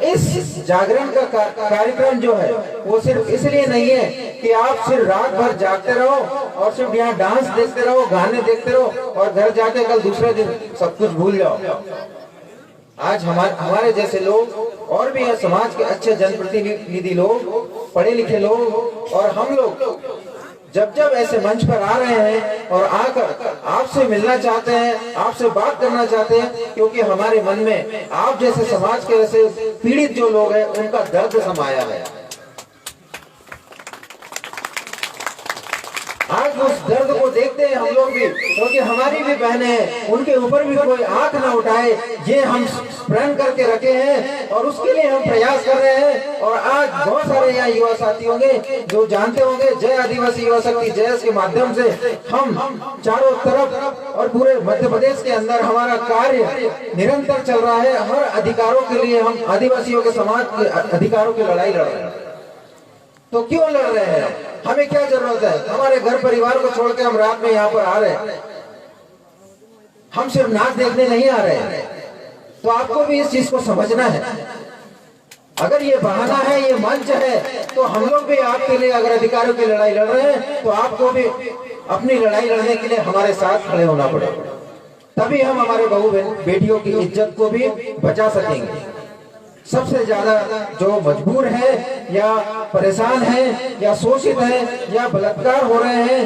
इस जागरण का कार्यक्रम जो है वो सिर्फ इसलिए नहीं है कि आप सिर्फ रात भर जागते रहो और सिर्फ यहाँ डांस देखते रहो, गाने देखते रहो और घर जाके कल दूसरे दिन सब कुछ भूल जाओ। आज हमारे जैसे लोग और भी है, समाज के अच्छे जनप्रतिनिधि लोग, पढ़े लिखे लोग, और हम लोग जब जब ऐसे मंच पर आ रहे हैं और आकर आपसे मिलना चाहते हैं, आपसे बात करना चाहते हैं, क्योंकि हमारे मन में आप जैसे समाज के ऐसे पीड़ित जो लोग हैं उनका दर्द समाया है। आज उस दर्द को देखते हैं हम लोग भी, क्योंकि हमारी भी बहनें हैं, उनके ऊपर भी कोई आंख ना उठाए, ये हम प्रण करके रखे हैं और उसके लिए हम प्रयास कर रहे हैं। और आज बहुत सारे यहाँ युवा साथी होंगे जो जानते होंगे, जय आदिवासी युवा शक्ति जयस के माध्यम से हम चारों तरफ और पूरे मध्य प्रदेश के अंदर हमारा कार्य निरंतर चल रहा है। हर अधिकारों के लिए हम आदिवासियों के समाज के अधिकारों की लड़ाई लड़ रहे हैं। तो क्यों लड़ रहे हैं? हमें क्या जरूरत है? हमारे घर परिवार को छोड़ के हम रात में यहाँ पर आ रहे हैं, हम सिर्फ नाच देखने नहीं आ रहे हैं। तो आपको भी इस चीज को समझना है। अगर ये बहाना है, ये मंच है, तो हम लोग भी आपके लिए अगर अधिकारों की लड़ाई लड़ रहे हैं तो आपको भी अपनी लड़ाई लड़ने के लिए हमारे साथ खड़े होना पड़ेगा, तभी हम हमारे बहू बेटियों की इज्जत को भी बचा सकेंगे। सबसे ज्यादा जो मजबूर है या परेशान है या शोषित है या बलात्कार हो रहे हैं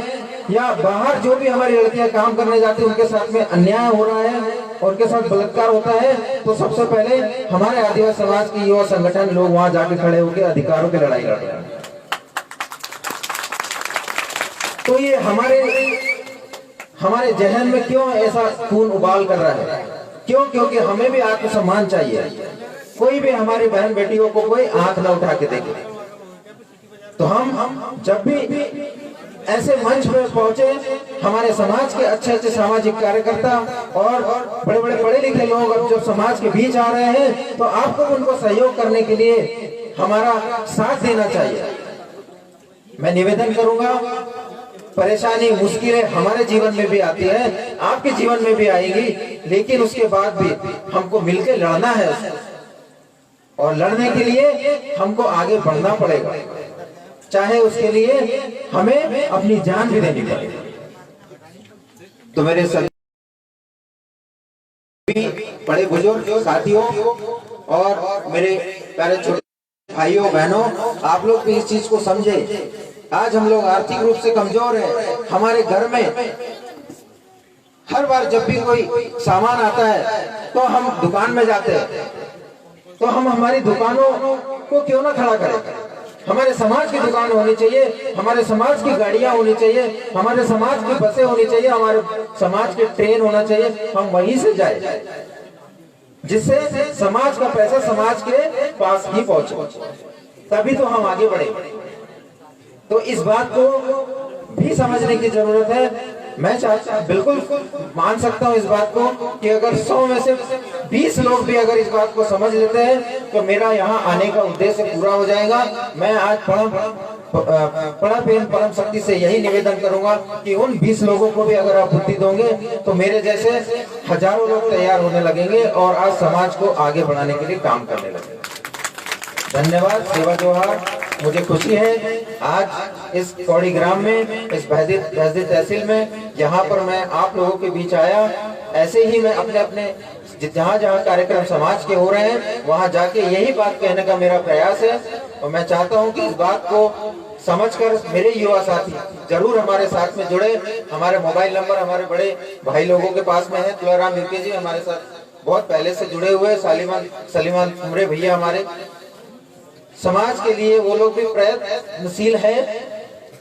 या बाहर जो भी हमारी लड़कियां काम करने जाती हैं उनके साथ में अन्याय हो रहा है और उनके साथ बलात्कार होता है, तो सबसे पहले हमारे आदिवासी समाज के युवा संगठन लोग वहां जाके खड़े होकर अधिकारों की लड़ाई लड़ रहे हैं। तो ये हमारे जहन में क्यों ऐसा खून उबाल कर रहा है? क्यों? क्योंकि हमें भी आत्मसम्मान चाहिए। कोई भी हमारी बहन बेटियों को कोई आंख न उठा के देखे। तो हम जब भी ऐसे मंच पर पहुंचे, हमारे समाज के अच्छे अच्छे सामाजिक कार्यकर्ता और बड़े बड़े पढ़े लिखे लोग अब जब समाज के बीच आ रहे हैं, तो आपको उनको सहयोग करने के लिए हमारा साथ देना चाहिए। मैं निवेदन करूंगा, परेशानी मुश्किलें हमारे जीवन में भी आती है, आपके जीवन में भी आएगी, लेकिन उसके बाद भी हमको मिलकर लड़ना है और लड़ने के लिए हमको आगे बढ़ना पड़ेगा, चाहे उसके लिए हमें अपनी जान भी देनी पड़ेगी। तो मेरे सभी बड़े बुजुर्ग साथियों और मेरे प्यारे छोटे भाइयों बहनों, आप लोग भी इस चीज को समझे। आज हम लोग आर्थिक रूप से कमजोर हैं। हमारे घर में हर बार जब भी कोई सामान आता है तो हम दुकान में जाते हैं, तो हम हमारी दुकानों को क्यों ना खड़ा करें? हमारे समाज की दुकान होनी चाहिए, हमारे समाज की गाड़ियां होनी चाहिए, हमारे समाज की बसें होनी चाहिए, हमारे समाज की ट्रेन होना चाहिए। हम वहीं से जाए जिससे समाज का पैसा समाज के पास ही पहुंचे, तभी तो हम आगे बढ़े। तो इस बात को भी समझने की जरूरत है। मैं बिल्कुल मान सकता हूं इस बात को कि अगर 100 में से 20 लोग भी अगर इस बात को समझ लेते हैं तो मेरा यहाँ आने का उद्देश्य पूरा हो जाएगा। मैं आज परम शक्ति से यही निवेदन करूंगा कि उन 20 लोगों को भी अगर आप बुद्धि दोगे तो मेरे जैसे हजारों लोग तैयार होने लगेंगे और आज समाज को आगे बढ़ाने के लिए काम करने लगेंगे। धन्यवाद। सेवा जोहार। मुझे खुशी है आज इस कौड़ी ग्राम में, इस बहसदी तहसील में, यहाँ पर मैं आप लोगों के बीच आया। ऐसे ही मैं अपने जहाँ जहाँ कार्यक्रम समाज के हो रहे हैं वहाँ जाके यही बात कहने का मेरा प्रयास है। और मैं चाहता हूँ कि इस बात को समझकर मेरे युवा साथी जरूर हमारे साथ में जुड़े। हमारे मोबाइल नंबर हमारे बड़े भाई लोगों के पास में है। तुलाराम मिर्के जी हमारे साथ बहुत पहले से जुड़े हुए, सलीमान उमरे भैया हमारे समाज के लिए वो लोग भी प्रयत्नशील है,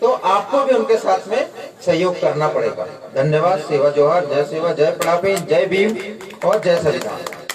तो आपको भी उनके साथ में सहयोग करना पड़ेगा। धन्यवाद। सेवा जोहार। जय सेवा, जय पड़ापे, जय भीम और जय संविधान।